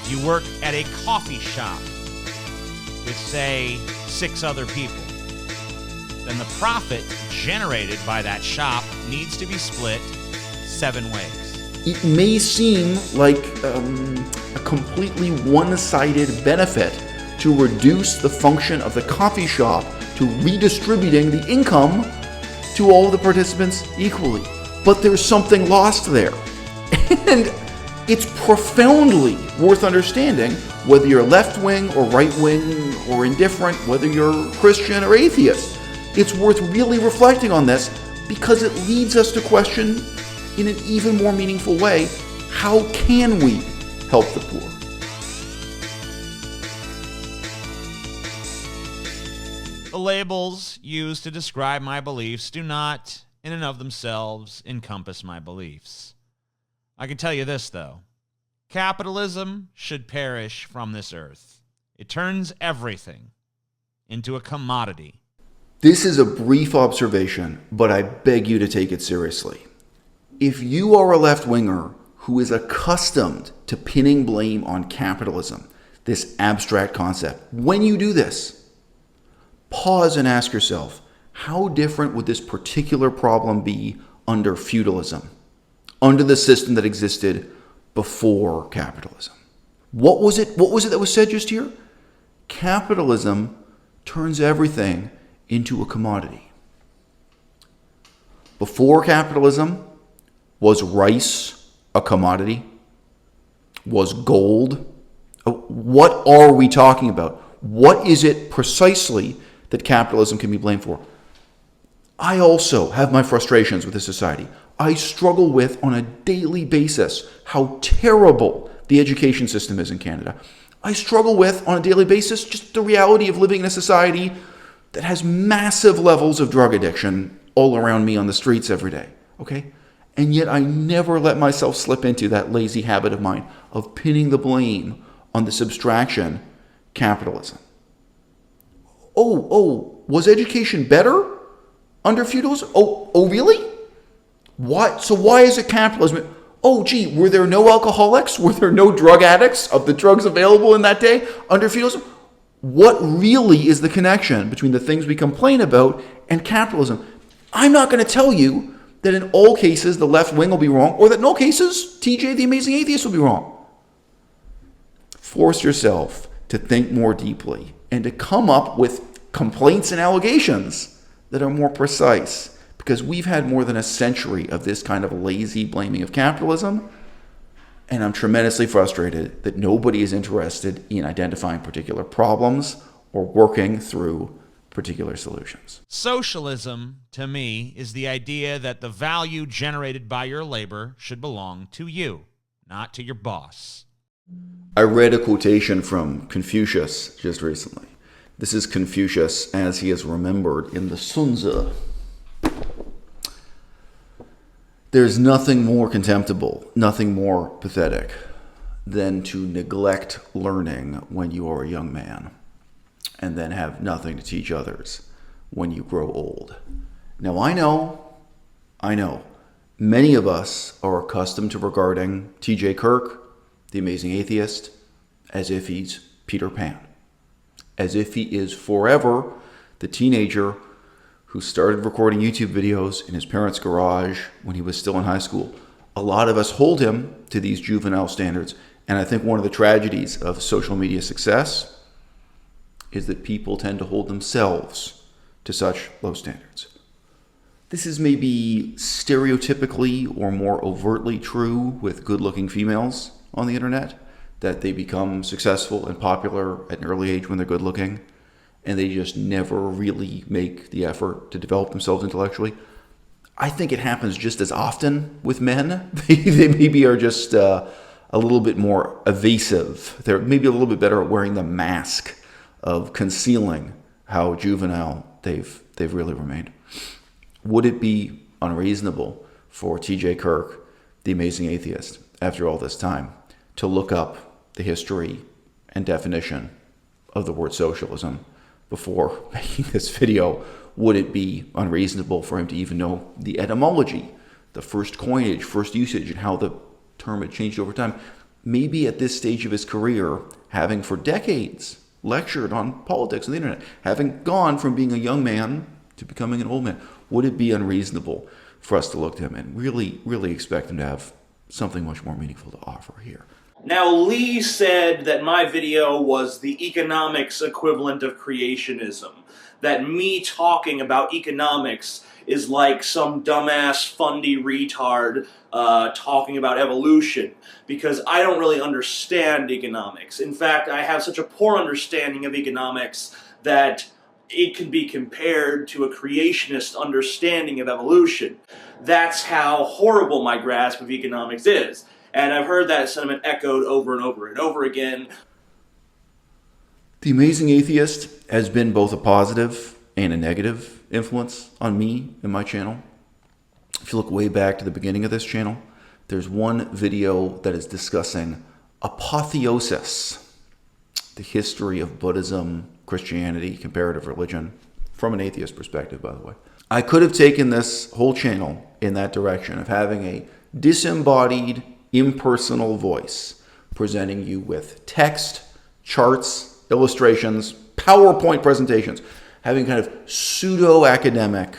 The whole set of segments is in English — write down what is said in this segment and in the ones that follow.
you work at a coffee shop with, say, 6 other people, then the profit generated by that shop needs to be split 7 ways. It may seem like a completely one-sided benefit to reduce the function of the coffee shop to redistributing the income to all the participants equally. But there's something lost there. And it's profoundly worth understanding whether you're left-wing or right-wing or indifferent, whether you're Christian or atheist. It's worth really reflecting on this because it leads us to question in an even more meaningful way, how can we help the poor? The labels used to describe my beliefs do not, in and of themselves, encompass my beliefs. I can tell you this, though. Capitalism should perish from this earth. It turns everything into a commodity. This is a brief observation, but I beg you to take it seriously. If you are a left-winger who is accustomed to pinning blame on capitalism, this abstract concept, when you do this, pause and ask yourself, how different would this particular problem be under feudalism, under the system that existed before capitalism? What was it that was said just here? Capitalism turns everything into a commodity. Before capitalism, was rice a commodity? Was gold? What are we talking about? What is it precisely that capitalism can be blamed for? I also have my frustrations with this society. I struggle with, on a daily basis, how terrible the education system is in Canada. I struggle with, on a daily basis, just the reality of living in a society that has massive levels of drug addiction all around me on the streets every day, okay? And yet I never let myself slip into that lazy habit of mine of pinning the blame on this abstraction, capitalism. Was education better under feudalism? Oh, really? What? So why is it capitalism? Oh, gee, were there no alcoholics? Were there no drug addicts of the drugs available in that day under feudalism? What really is the connection between the things we complain about and capitalism? I'm not going to tell you that in all cases the left wing will be wrong, or that in all cases TJ the Amazing Atheist will be wrong. Force yourself to think more deeply and to come up with complaints and allegations that are more precise, because we've had more than a century of this kind of lazy blaming of capitalism, and I'm tremendously frustrated that nobody is interested in identifying particular problems or working through particular solutions. Socialism, to me, is the idea that the value generated by your labor should belong to you, not to your boss. I read a quotation from Confucius just recently. This is Confucius as he is remembered in the Sun Tzu. There's nothing more contemptible, nothing more pathetic than to neglect learning when you are a young man and then have nothing to teach others when you grow old. Now, I know, many of us are accustomed to regarding T.J. Kirk, the Amazing Atheist, as if he's Peter Pan, as if he is forever the teenager who started recording YouTube videos in his parents' garage when he was still in high school. A lot of us hold him to these juvenile standards, and I think one of the tragedies of social media success is that people tend to hold themselves to such low standards. This is maybe stereotypically or more overtly true with good-looking females on the internet, that they become successful and popular at an early age when they're good-looking, and they just never really make the effort to develop themselves intellectually. I think it happens just as often with men. They maybe are just a little bit more evasive. They're maybe a little bit better at wearing the mask of concealing how juvenile they've really remained. Would it be unreasonable for T.J. Kirk, the Amazing Atheist, after all this time, to look up the history and definition of the word socialism before making this video? Would it be unreasonable for him to even know the etymology, the first coinage, first usage, and how the term had changed over time? maybe at this stage of his career, having for decades lectured on politics on the internet, having gone from being a young man to becoming an old man, would it be unreasonable for us to look to him and really, really expect him to have something much more meaningful to offer here? Now, Lee said that my video was the economics equivalent of creationism. That me talking about economics is like some dumbass fundy retard talking about evolution, because I don't really understand economics. In fact, I have such a poor understanding of economics that it can be compared to a creationist understanding of evolution. That's how horrible my grasp of economics is. And I've heard that sentiment echoed over and over and over again. The Amazing Atheist has been both a positive and a negative influence on me and my channel. If you look way back to the beginning of this channel, there's one video that is discussing apotheosis, the history of Buddhism, Christianity, comparative religion, from an atheist perspective, by the way. I could have taken this whole channel in that direction of having a disembodied, impersonal voice presenting you with text, charts, illustrations, PowerPoint presentations, having kind of pseudo-academic,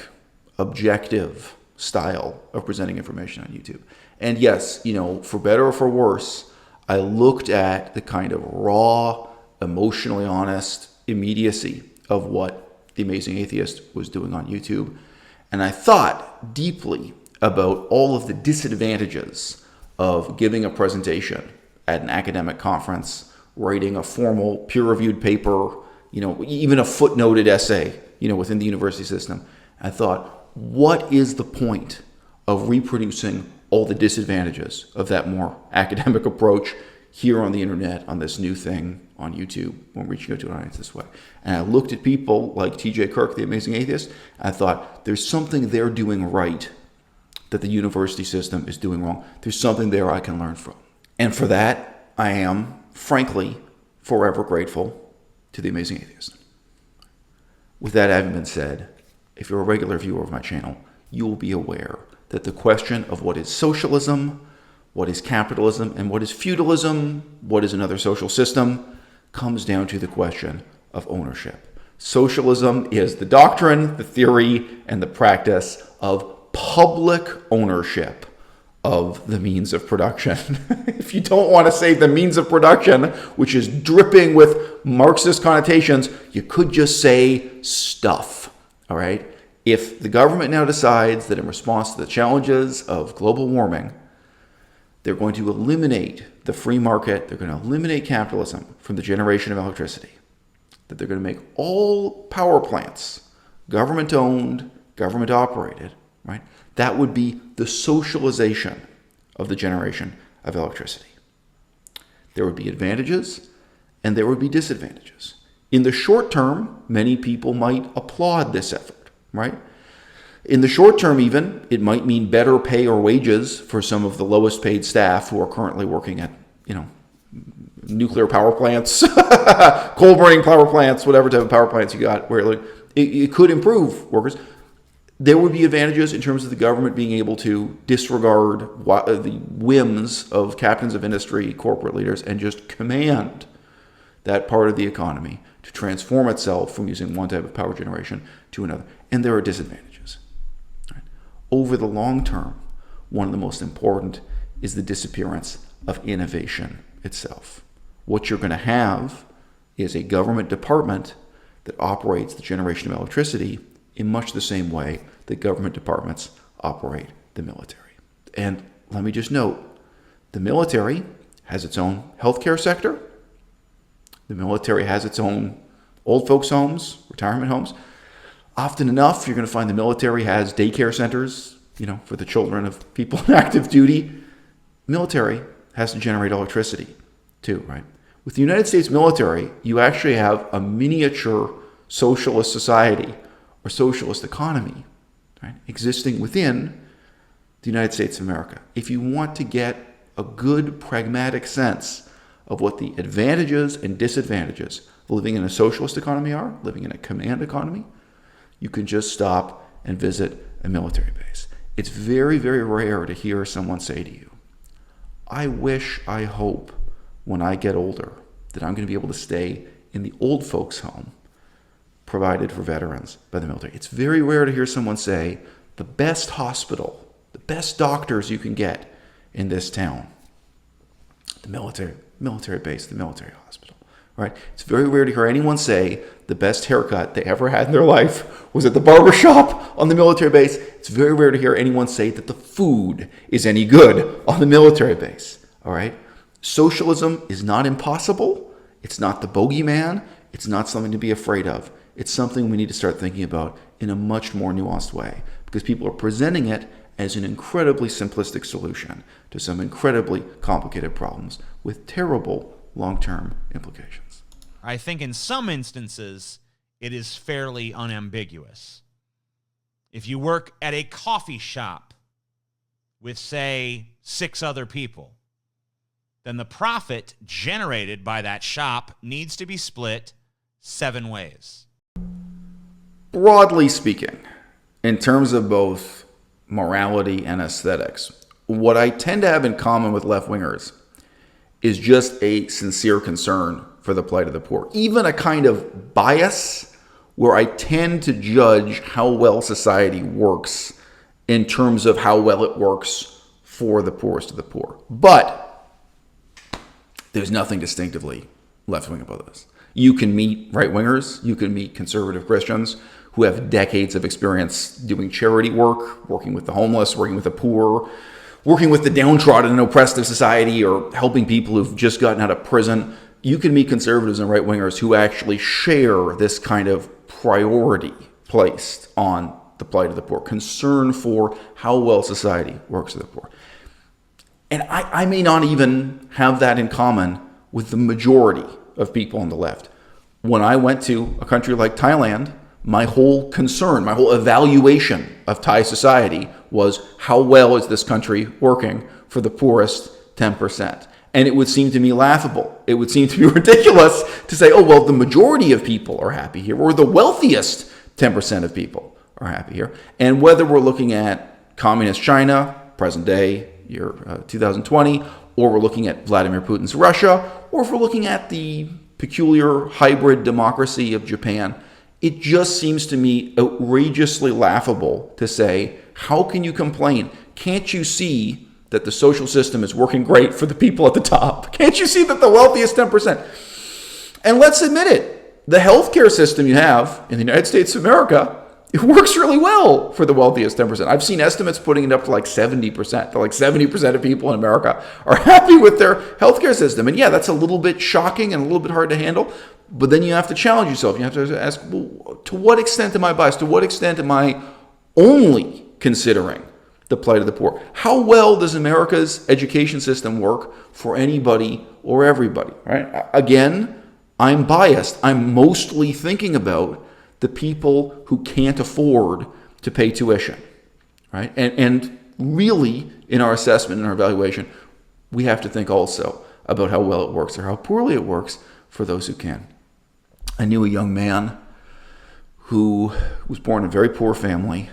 objective style of presenting information on YouTube. And yes, for better or for worse, I looked at the kind of raw, emotionally honest immediacy of what The Amazing Atheist was doing on YouTube. And I thought deeply about all of the disadvantages of giving a presentation at an academic conference, writing a formal peer-reviewed paper, even a footnoted essay, within the university system. I thought, what is the point of reproducing all the disadvantages of that more academic approach here on the internet, on this new thing, on YouTube, when reaching out to an audience this way? And I looked at people like TJ Kirk, The Amazing Atheist, and I thought, there's something they're doing right that the university system is doing wrong. There's something there I can learn from. And for that, I am, frankly, forever grateful to The Amazing Atheist. With that having been said, if you're a regular viewer of my channel, you will be aware that the question of what is socialism, what is capitalism, and what is feudalism, what is another social system, comes down to the question of ownership. Socialism is the doctrine, the theory, and the practice of public ownership of the means of production. If you don't want to say the means of production, which is dripping with Marxist connotations, you could just say stuff, all right? If the government now decides that in response to the challenges of global warming, they're going to eliminate the free market, they're going to eliminate capitalism from the generation of electricity, that they're going to make all power plants government-owned, government-operated, right? That would be the socialization of the generation of electricity. There would be advantages and there would be disadvantages. In the short term, many people might applaud this effort, right? In the short term even, it might mean better pay or wages for some of the lowest paid staff who are currently working at, nuclear power plants, coal burning power plants, whatever type of power plants you got, where it could improve workers. There would be advantages in terms of the government being able to disregard the whims of captains of industry, corporate leaders, and just command that part of the economy to transform itself from using one type of power generation to another. And there are disadvantages. Right? Over the long term, one of the most important is the disappearance of innovation itself. What you're going to have is a government department that operates the generation of electricity in much the same way that government departments operate the military. And let me just note, the military has its own healthcare sector. The military has its own old folks' homes, retirement homes. Often enough, you're going to find the military has daycare centers, for the children of people in active duty. Military has to generate electricity too, right? With the United States military, you actually have a miniature socialist society or socialist economy, right, existing within the United States of America. If you want to get a good pragmatic sense of what the advantages and disadvantages of living in a socialist economy are, living in a command economy, you can just stop and visit a military base. It's very, very rare to hear someone say to you, I wish, I hope when I get older that I'm going to be able to stay in the old folks' home provided for veterans by the military. It's very rare to hear someone say the best hospital, the best doctors you can get in this town, the military base, the military hospital, right? It's very rare to hear anyone say the best haircut they ever had in their life was at the barber shop on the military base. It's very rare to hear anyone say that the food is any good on the military base, all right? Socialism is not impossible. It's not the bogeyman. It's not something to be afraid of. It's something we need to start thinking about in a much more nuanced way, because people are presenting it as an incredibly simplistic solution to some incredibly complicated problems with terrible long-term implications. I think in some instances, it is fairly unambiguous. If you work at a coffee shop with, say, 6 other people, then the profit generated by that shop needs to be split 7 ways. Broadly speaking, in terms of both morality and aesthetics, what I tend to have in common with left-wingers is just a sincere concern for the plight of the poor. Even a kind of bias where I tend to judge how well society works in terms of how well it works for the poorest of the poor. But there's nothing distinctively left-wing about this. You can meet right-wingers, you can meet conservative Christians who have decades of experience doing charity work, working with the homeless, working with the poor, working with the downtrodden and oppressed of society, or helping people who've just gotten out of prison. You can meet conservatives and right-wingers who actually share this kind of priority placed on the plight of the poor, concern for how well society works for the poor. And I may not even have that in common with the majority of people on the left. When I went to a country like Thailand, my whole concern, my whole evaluation of Thai society was how well is this country working for the poorest 10%. And it would seem to me laughable. It would seem to be ridiculous to say, oh, well, the majority of people are happy here, or the wealthiest 10% of people are happy here. And whether we're looking at communist China, present day, year 2020, or we're looking at Vladimir Putin's Russia, or if we're looking at the peculiar hybrid democracy of Japan, it just seems to me outrageously laughable to say, how can you complain? Can't you see that the social system is working great for the people at the top? Can't you see that the wealthiest 10%? And let's admit it, the healthcare system you have in the United States of America, it works really well for the wealthiest 10%. I've seen estimates putting it up to like 70%. Like 70% of people in America are happy with their healthcare system. And yeah, that's a little bit shocking and a little bit hard to handle. But then you have to challenge yourself. You have to ask, well, to what extent am I biased? To what extent am I only considering the plight of the poor? How well does America's education system work for anybody or everybody? Right? Again, I'm biased. I'm mostly thinking about the people who can't afford to pay tuition, right? And really, in our assessment and our evaluation, we have to think also about how well it works or how poorly it works for those who can. I knew a young man who was born in a very poor family.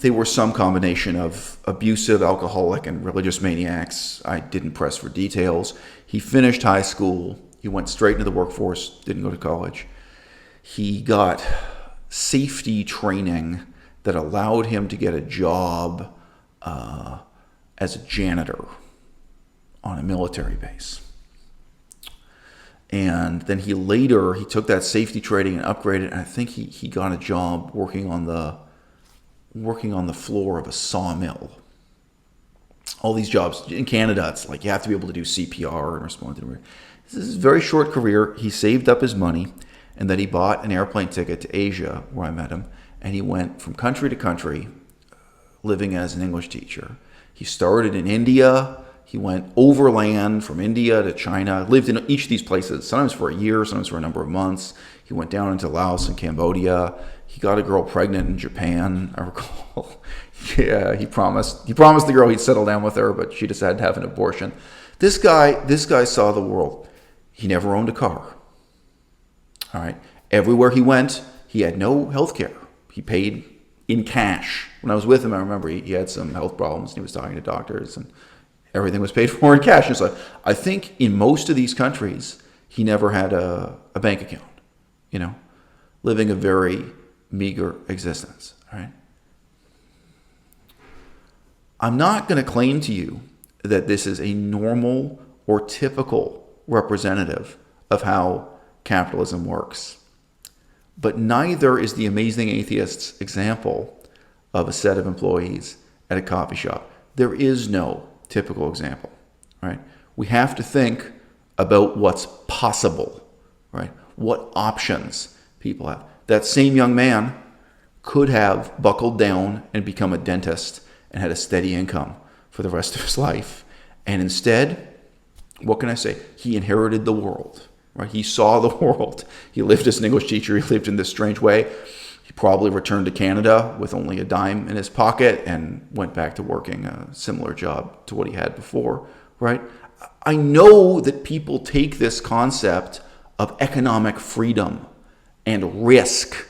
They were some combination of abusive, alcoholic, and religious maniacs. I didn't press for details. He finished high school. He went straight into the workforce, didn't go to college. He got safety training that allowed him to get a job as a janitor on a military base. And then he took that safety training and upgraded, and I think he got a job working on the floor of a sawmill. All these jobs in Canada, it's like you have to be able to do CPR and respond to it. This is a very short career. He saved up his money, and then he bought an airplane ticket to Asia, where I met him, and he went from country to country, living as an English teacher. He started in India. He went overland from India to China, lived in each of these places, sometimes for a year, sometimes for a number of months. He went down into Laos and Cambodia. He got a girl pregnant in Japan, I recall. Yeah, he promised the girl he'd settle down with her, but she decided to have an abortion. This guy saw the world. He never owned a car. All right. Everywhere he went, he had no health care. He paid in cash. When I was with him, I remember he had some health problems and he was talking to doctors, and Everything was paid for in cash. And so I think in most of these countries, he never had a bank account, living a very meager existence. All right. I'm not going to claim to you that this is a normal or typical representative of how capitalism works. But neither is the Amazing Atheist's example of a set of employees at a coffee shop. There is no typical example, right? We have to think about what's possible, right? What options people have. That same young man could have buckled down and become a dentist and had a steady income for the rest of his life. And instead, what can I say? He inherited the world, right? He saw the world. He lived as an English teacher. He lived in this strange way. He probably returned to Canada with only a dime in his pocket and went back to working a similar job to what he had before, right? I know that people take this concept of economic freedom and risk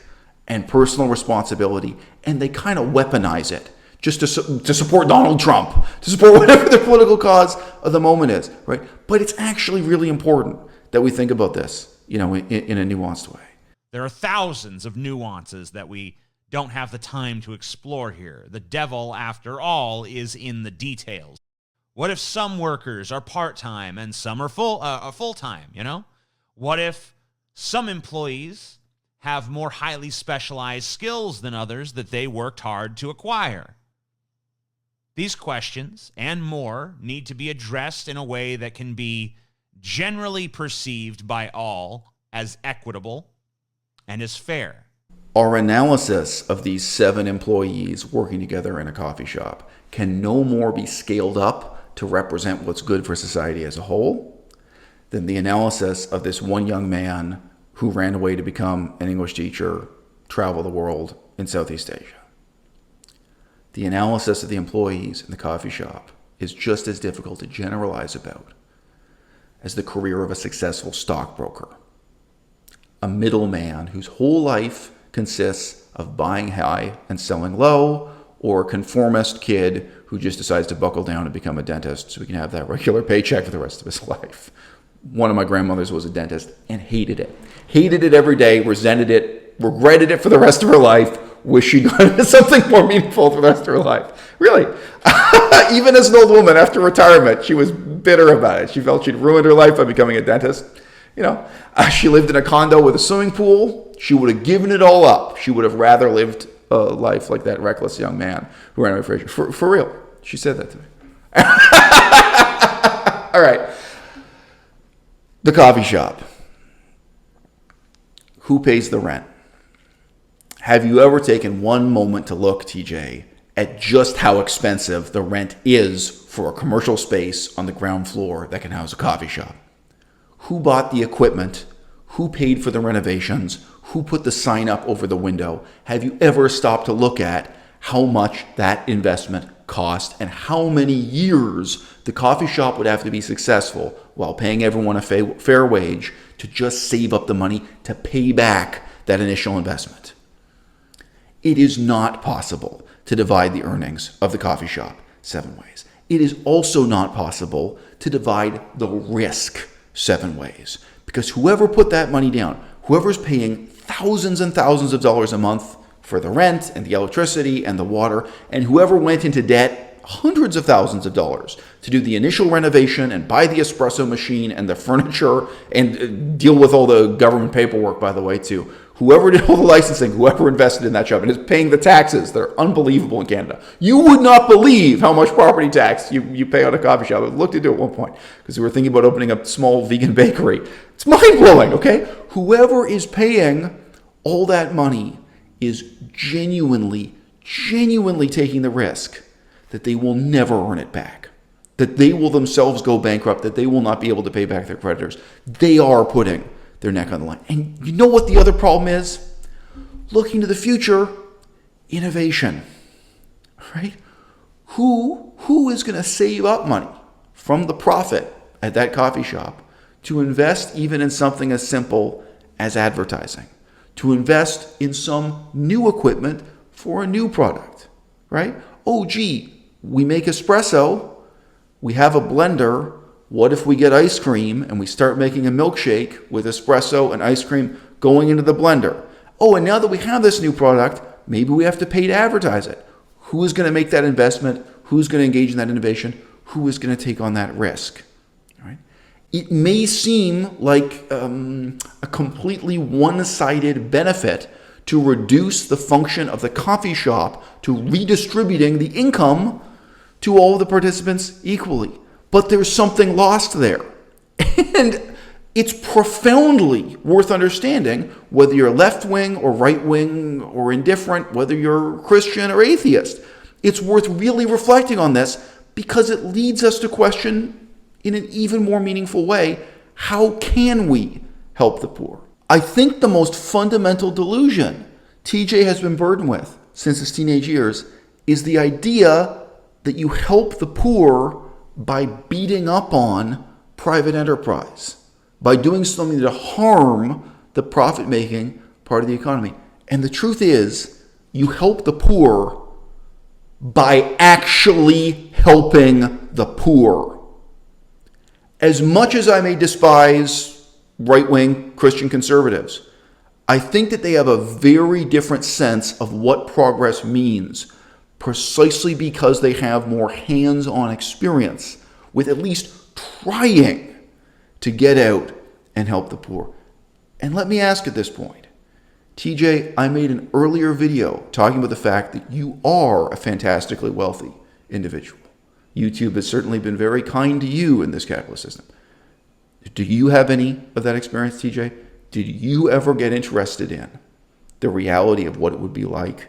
and personal responsibility, and they kind of weaponize it just to support Donald Trump, to support whatever the political cause of the moment is, right? But it's actually really important that we think about this, in a nuanced way. There are thousands of nuances that we don't have the time to explore here. The devil, after all, is in the details. What if some workers are part-time and some are full-time, What if some employees have more highly specialized skills than others that they worked hard to acquire? These questions and more need to be addressed in a way that can be generally perceived by all as equitable and as fair. Our analysis of these 7 employees working together in a coffee shop can no more be scaled up to represent what's good for society as a whole than the analysis of this one young man who ran away to become an English teacher, travel the world in Southeast Asia. The analysis of the employees in the coffee shop is just as difficult to generalize about as the career of a successful stockbroker, a middleman whose whole life consists of buying high and selling low, or a conformist kid who just decides to buckle down and become a dentist so he can have that regular paycheck for the rest of his life. One of my grandmothers was a dentist and hated it. Hated it every day, resented it, regretted it for the rest of her life, wished she'd gone into something more meaningful for the rest of her life. Really. Even as an old woman, after retirement, she was bitter about it. She felt she'd ruined her life by becoming a dentist. She lived in a condo with a swimming pool. She would have given it all up. She would have rather lived a life like that reckless young man who ran away for real. She said that to me. All right. The coffee shop. Who pays the rent? Have you ever taken one moment to look, TJ, at just how expensive the rent is for a commercial space on the ground floor that can house a coffee shop? Who bought the equipment? Who paid for the renovations? Who put the sign up over the window? Have you ever stopped to look at how much that investment cost and how many years the coffee shop would have to be successful while paying everyone a fair wage to just save up the money to pay back that initial investment? It is not possible to divide the earnings of the coffee shop 7 ways. It is also not possible to divide the risk 7 ways, because whoever put that money down, whoever's paying thousands and thousands of dollars a month for the rent and the electricity and the water, and whoever went into debt hundreds of thousands of dollars to do the initial renovation and buy the espresso machine and the furniture and deal with all the government paperwork, by the way, too. Whoever did all the licensing, whoever invested in that shop and is paying the taxes that are unbelievable in Canada. You would not believe how much property tax you pay on a coffee shop. I looked into it at one point because we were thinking about opening a small vegan bakery. It's mind-blowing, okay? Whoever is paying all that money is genuinely taking the risk that they will never earn it back, that they will themselves go bankrupt, that they will not be able to pay back their creditors. They are putting their neck on the line. And you know what the other problem is? Looking to the future, innovation, right? Who is going to save up money from the profit at that coffee shop to invest even in something as simple as advertising, to invest in some new equipment for a new product, right? Oh, gee, we make espresso. We have a blender. What if we get ice cream and we start making a milkshake with espresso and ice cream going into the blender? Oh, and now that we have this new product, maybe we have to pay to advertise it. Who is going to make that investment? Who's going to engage in that innovation? Who is going to take on that risk? All right? It may seem like a completely one-sided benefit to reduce the function of the coffee shop to redistributing the income to all of the participants equally. But there's something lost there. And it's profoundly worth understanding whether you're left-wing or right-wing or indifferent, whether you're Christian or atheist. It's worth really reflecting on this because it leads us to question in an even more meaningful way, how can we help the poor? I think the most fundamental delusion TJ has been burdened with since his teenage years is the idea that you help the poor by beating up on private enterprise, by doing something to harm the profit-making part of the economy. And the truth is, you help the poor by actually helping the poor. As much as I may despise right-wing Christian conservatives, I think that they have a very different sense of what progress means, precisely because they have more hands-on experience with at least trying to get out and help the poor. And let me ask at this point, TJ, I made an earlier video talking about the fact that you are a fantastically wealthy individual. YouTube has certainly been very kind to you in this capitalist system. Do you have any of that experience, TJ? Did you ever get interested in the reality of what it would be like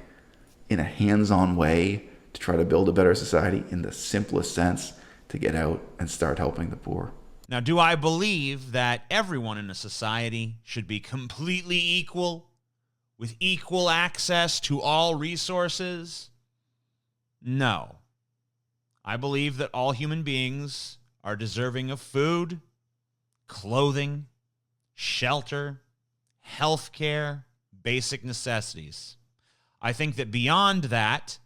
in a hands-on way to try to build a better society in the simplest sense, to get out and start helping the poor? Now, do I believe that everyone in a society should be completely equal, with equal access to all resources? No. I believe that all human beings are deserving of food, clothing, shelter, health care, basic necessities. I think that beyond that,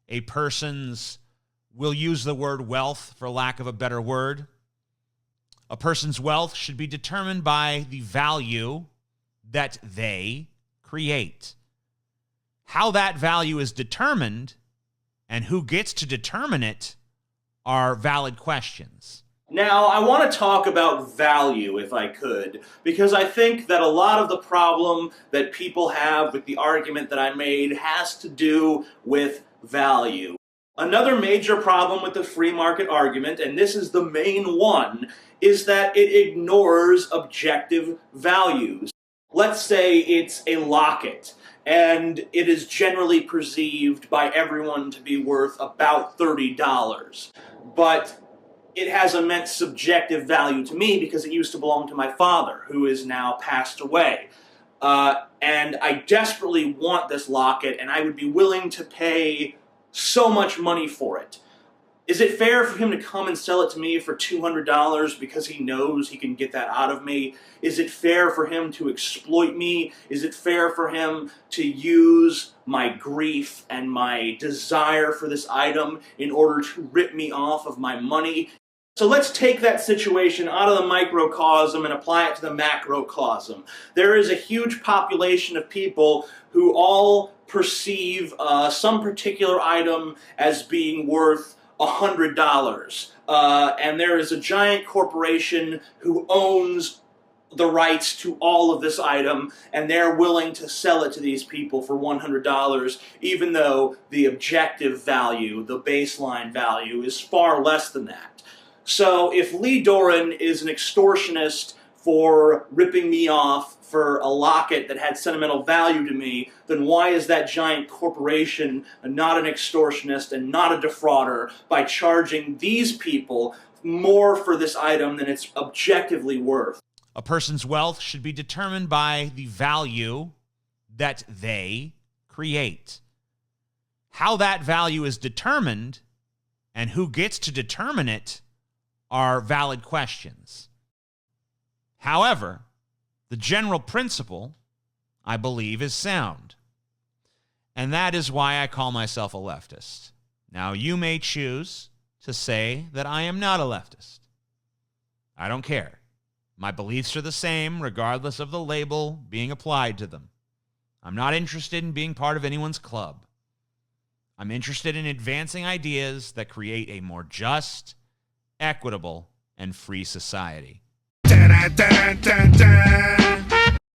a person's, we'll use the word wealth for lack of a better word, a person's wealth should be determined by the value that they create. How that value is determined and who gets to determine it are valid questions. Now, I want to talk about value, if I could, because I think that a lot of the problem that people have with the argument that I made has to do with value. Another major problem with the free market argument, and this is the main one, is that it ignores objective values. Let's say it's a locket, and it is generally perceived by everyone to be worth about $30. But it has immense subjective value to me because it used to belong to my father, who is now passed away. And I desperately want this locket, and I would be willing to pay so much money for it. Is it fair for him to come and sell it to me for $200 because he knows he can get that out of me? Is it fair for him to exploit me? Is it fair for him to use my grief and my desire for this item in order to rip me off of my money? So let's take that situation out of the microcosm and apply it to the macrocosm. There is a huge population of people who all perceive some particular item as being worth $100. And there is a giant corporation who owns the rights to all of this item, and they're willing to sell it to these people for $100, even though the objective value, the baseline value, is far less than that. So if Lee Doran is an extortionist for ripping me off for a locket that had sentimental value to me, then why is that giant corporation not an extortionist and not a defrauder by charging these people more for this item than it's objectively worth? A person's wealth should be determined by the value that they create. How that value is determined and who gets to determine it are valid questions. However, the general principle, I believe, is sound. And that is why I call myself a leftist. Now, you may choose to say that I am not a leftist. I don't care. My beliefs are the same regardless of the label being applied to them. I'm not interested in being part of anyone's club. I'm interested in advancing ideas that create a more just, equitable, and free society. Dun, dun, dun, dun.